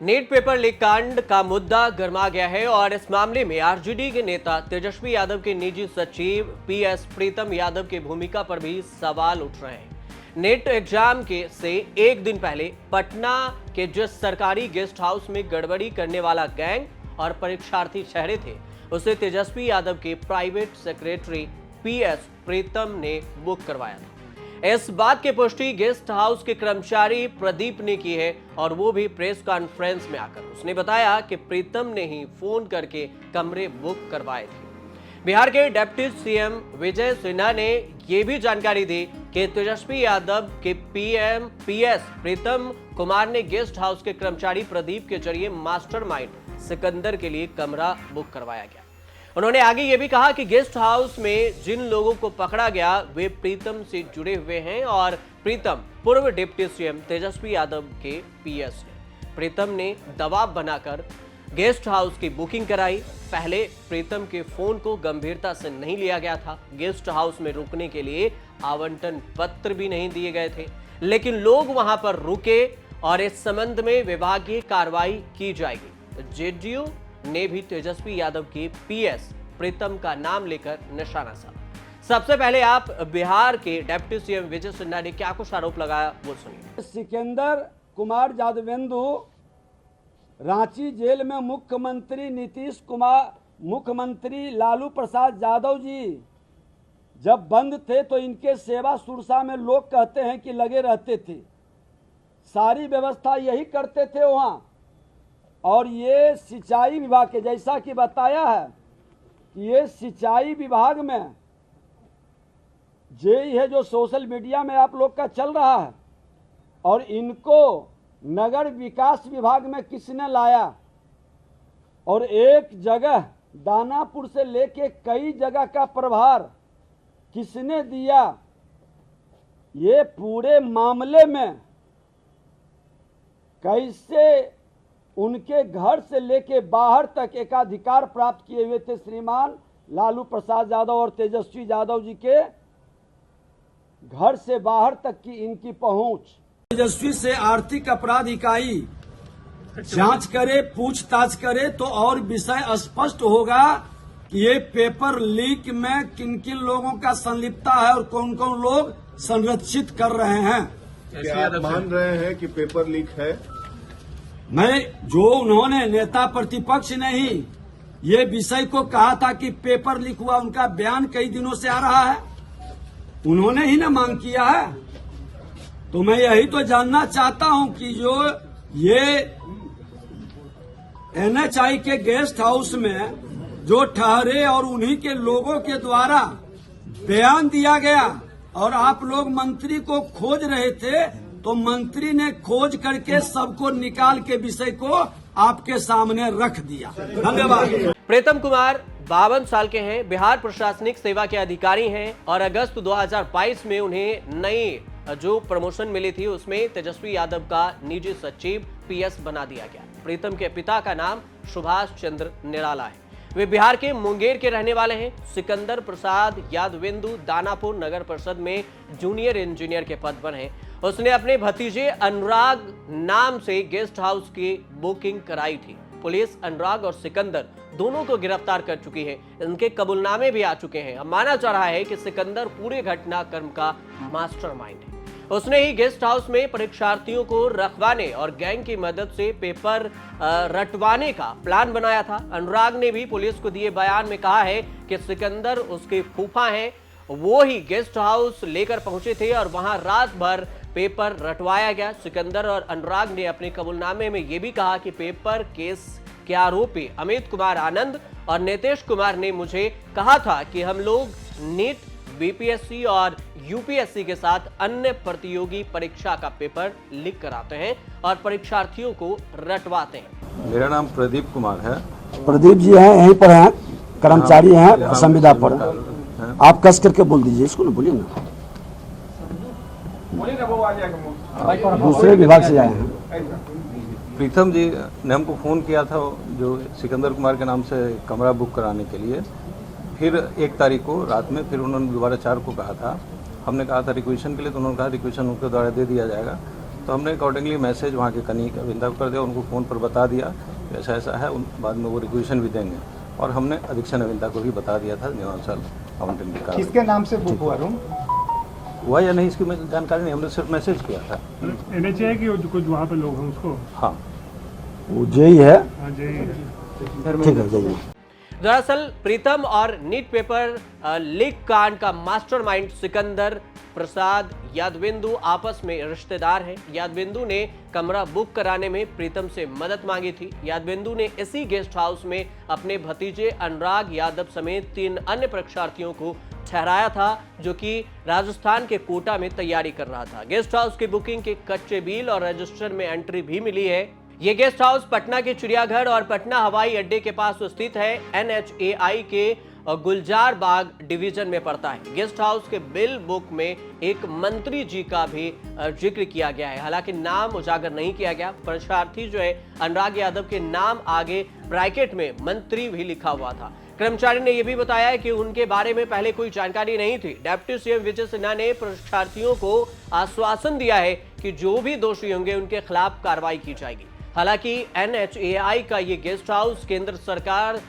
NEET paper leak कांड का मुद्दा गर्मा गया है और इस मामले में आरजेडी के नेता तेजस्वी यादव के निजी सचिव पीएस प्रीतम यादव की भूमिका पर भी सवाल उठ रहे हैं। नीट एग्जाम से एक दिन पहले पटना के जिस सरकारी गेस्ट हाउस में गड़बड़ी करने वाला गैंग और परीक्षार्थी ठहरे थे, उसे तेजस्वी यादव के प्राइवेट सेक्रेटरी पीएस प्रीतम ने बुक करवाया था। इस बात की पुष्टि गेस्ट हाउस के कर्मचारी प्रदीप ने की है और वो भी प्रेस कॉन्फ्रेंस में आकर उसने बताया कि प्रीतम ने ही फोन करके कमरे बुक करवाए थे। बिहार के डिप्टी सीएम विजय सिन्हा ने ये भी जानकारी दी कि तेजस्वी यादव के पीएस प्रीतम कुमार ने गेस्ट हाउस के कर्मचारी प्रदीप के जरिए मास्टरमाइंड सिकंदर के लिए कमरा बुक करवाया गया। उन्होंने आगे ये भी कहा कि गेस्ट हाउस में जिन लोगों को पकड़ा गया वे प्रीतम से जुड़े हुए हैं और प्रीतम पूर्व डिप्टी सीएम तेजस्वी यादव के पीएस हैं। प्रीतम ने दबाव बनाकर गेस्ट हाउस की बुकिंग कराई। पहले प्रीतम के फोन को गंभीरता से नहीं लिया गया था। गेस्ट हाउस में रुकने के लिए आवंटन पत्र भी नहीं दिए गए थे, लेकिन लोग वहां पर रुके और इस संबंध में विभागीय कार्रवाई की जाएगी। जेडीयू ने भी तेजस्वी यादव के पीएस प्रीतम का नाम लेकर निशाना साधा। सबसे पहले आप बिहार के डिप्टी सीएम विजय सिन्हा ने क्या कुछ आरोप लगाया वो सुनिए। सिकंदर कुमार जादवेंदु रांची जेल में मुख्यमंत्री नीतीश कुमार, मुख्यमंत्री लालू प्रसाद यादव जी जब बंद थे तो इनके सेवा सुरक्षा में लोग कहते हैं कि लगे रहते थे। सारी व्यवस्था यही करते थे वहाँ। और ये सिंचाई विभाग के, जैसा कि बताया है कि ये सिंचाई विभाग में ये है जो सोशल मीडिया में आप लोग का चल रहा है, और इनको नगर विकास विभाग में किसने लाया और एक जगह दानापुर से लेके कई जगह का प्रभार किसने दिया, ये पूरे मामले में कैसे उनके घर से लेके बाहर तक एकाधिकार प्राप्त किए हुए थे श्रीमान लालू प्रसाद यादव और तेजस्वी यादव जी के घर से बाहर तक की इनकी पहुंच। तेजस्वी से आर्थिक अपराध इकाई जांच करे, पूछताछ करे तो और विषय स्पष्ट होगा कि ये पेपर लीक में किन किन लोगों का संलिप्तता है और कौन कौन लोग संरक्षित कर रहे हैं। क्या आप मान रहे हैं कि पेपर लीक है? मैं जो उन्होंने नेता प्रतिपक्ष ने ही ये विषय को कहा था कि पेपर लीक हुआ, उनका बयान कई दिनों से आ रहा है, उन्होंने ही ना मांग किया है। तो मैं यही तो जानना चाहता हूं कि जो ये एनएचआई के गेस्ट हाउस में जो ठहरे और उन्हीं के लोगों के द्वारा बयान दिया गया और आप लोग मंत्री को खोज रहे थे, तो मंत्री ने खोज करके सबको निकाल के विषय को आपके सामने रख दिया। धन्यवाद। प्रीतम कुमार 52 साल के हैं, बिहार प्रशासनिक सेवा के अधिकारी हैं और अगस्त 2022 में उन्हें नई जो प्रमोशन मिली थी उसमें तेजस्वी यादव का निजी सचिव पीएस बना दिया गया। प्रीतम के पिता का नाम सुभाष चंद्र निराला है। वे बिहार के मुंगेर के रहने वाले हैं। सिकंदर प्रसाद यादवेंदु दानापुर नगर परिषद में जूनियर इंजीनियर के पद पर हैं। उसने अपने भतीजे अनुराग नाम से गेस्ट हाउस की बुकिंग कराई थी। पुलिस अनुराग और सिकंदर दोनों को गिरफ्तार कर चुकी है। इनके कबूलनामे भी आ चुके हैं। अब माना जा रहा है कि सिकंदर पूरे घटनाक्रम का मास्टरमाइंड है। उसने ही गेस्ट हाउस में परीक्षार्थियों को रखवाने और गैंग की मदद से पेपर रटवाने का प्लान बनाया था। अनुराग ने भी पुलिस को दिए बयान में कहा है कि सिकंदर उसके फूफा हैं, वो ही गेस्ट हाउस लेकर पहुंचे थे और वहां रात भर पेपर रटवाया गया। सिकंदर और अनुराग ने अपने कबूलनामे में यह भी कहा कि पेपर केस के आरोपी अमित कुमार आनंद और नीतीश कुमार ने मुझे कहा था कि हम लोग नीट, बीपीएससी और यूपीएससी के साथ अन्य प्रतियोगी परीक्षा का पेपर लीक कराते हैं और परीक्षार्थियों को रटवाते हैं। मेरा नाम प्रदीप कुमार है। प्रदीप जी हैं, यहीं पर हैं, कर्मचारी हैं संविदा पर। आप कस करके बोल दीजिए इसको ना, बोलिए ना। दूसरे विभाग से आए हैं। प्रीतम जी ने हमको फ़ोन किया था जो सिकंदर कुमार के नाम से कमरा बुक कराने के लिए। फिर 1 तारीख को रात में फिर उन्होंने दोबारा 4 को कहा था। हमने कहा था रिक्वेशन के लिए, तो उन्होंने कहा रिक्वेशन उनके द्वारा दे दिया जाएगा। तो हमने अकॉर्डिंगली मैसेज वहाँ के कनीक अविंदा को कर दिया, उनको फ़ोन पर बता दिया ऐसा ऐसा है, बाद में वो रिक्वेशन भी देंगे। और हमने अधीक्षण अविंदा को भी बता दिया था नियमानुसार आवंटन की कार्रवाई। किसके नाम से बुक हुआ रूम? हुआ या नहीं इसकी मुझे जानकारी नहीं, हमने सिर्फ मैसेज किया था। NHA है कि कुछ वहाँ पे लोग हैं उसको? हाँ वो जेई है। हाँ जी ठीक है जेई। दरअसल प्रीतम और नीट पेपर लीक कांड का मास्टरमाइंड सिकंदर प्रसाद यादविंदु आपस में रिश्तेदार हैं। यादविंदु ने कमरा बुक कराने में प्रीतम से मदद मांगी थी। यादविंदु ने इसी गेस्ट हाउस में अपने भतीजे अनुराग यादव समेत 3 अन्य परीक्षार्थियों को ठहराया था, जो कि राजस्थान के कोटा में तैयारी कर रहा था। गेस्ट हाउस की बुकिंग के कच्चे बिल और रजिस्टर में एंट्री भी मिली है। ये गेस्ट हाउस पटना के चिड़ियाघर और पटना हवाई अड्डे के पास स्थित है। NHAI के गुलजार बाग डिवीजन में पड़ता है। गेस्ट हाउस के बिल बुक में एक मंत्री जी का भी जिक्र किया गया है, हालांकि नाम उजागर नहीं किया गया। परीक्षार्थी जो है अनुराग यादव के नाम आगे ब्रैकेट में मंत्री भी लिखा हुआ था। कर्मचारी ने यह भी बताया है कि उनके बारे में पहले कोई जानकारी नहीं थी। डिप्टी सीएम विजय सिन्हा ने परीक्षार्थियों को आश्वासन दिया है कि जो भी दोषी होंगे उनके खिलाफ कार्रवाई की जाएगी। हालांकि NHAI का ये गेस्ट हाउस केंद्र सरकार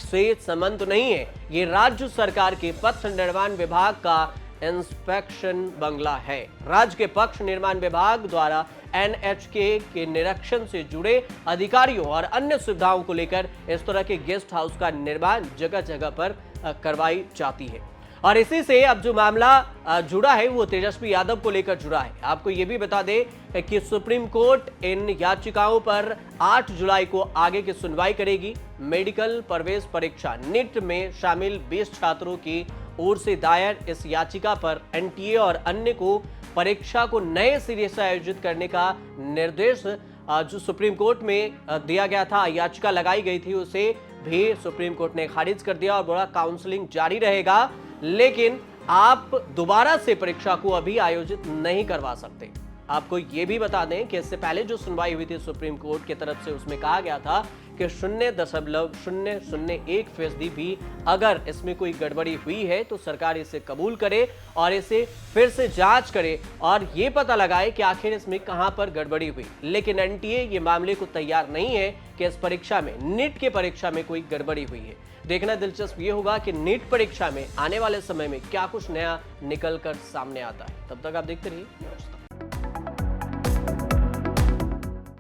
से संबंध नहीं है, ये राज्य सरकार के पथ निर्माण विभाग का इंस्पेक्शन बंगला है। राज्य के पक्ष निर्माण विभाग द्वारा NHK के निरीक्षण से जुड़े अधिकारियों और अन्य सुविधाओं को लेकर इस तरह के गेस्ट हाउस का निर्माण जगह जगह पर करवाई जाती है। और इसी से अब जो मामला जुड़ा है वो तेजस्वी यादव को लेकर जुड़ा है। आपको ये भी बता दें कि सुप्रीम कोर्ट इन याचिकाओं पर 8 जुलाई को आगे की सुनवाई करेगी। मेडिकल प्रवेश परीक्षा नीट में शामिल 20 छात्रों की ओर से दायर इस याचिका पर NTA और अन्य को परीक्षा को नए सिरे से आयोजित करने का निर्देश जो सुप्रीम कोर्ट में दिया गया था, याचिका लगाई गई थी, उसे भी सुप्रीम कोर्ट ने खारिज कर दिया और बोला काउंसलिंग जारी रहेगा, लेकिन आप दोबारा से परीक्षा को अभी आयोजित नहीं करवा सकते। आपको ये भी बता दें कि इससे पहले जो सुनवाई हुई थी सुप्रीम कोर्ट की तरफ से, उसमें कहा गया था कि 0.001% भी अगर इसमें कोई गड़बड़ी हुई है तो सरकार इसे कबूल करे और इसे फिर से जांच करे और ये पता लगाए कि आखिर इसमें कहां पर गड़बड़ी हुई। लेकिन NTA ये मामले को तैयार नहीं है कि इस परीक्षा में, नीट के परीक्षा में कोई गड़बड़ी हुई है। देखना दिलचस्प ये होगा कि नीट परीक्षा में आने वाले समय में क्या कुछ नया निकल कर सामने आता है। तब तक आप देखते रहिए।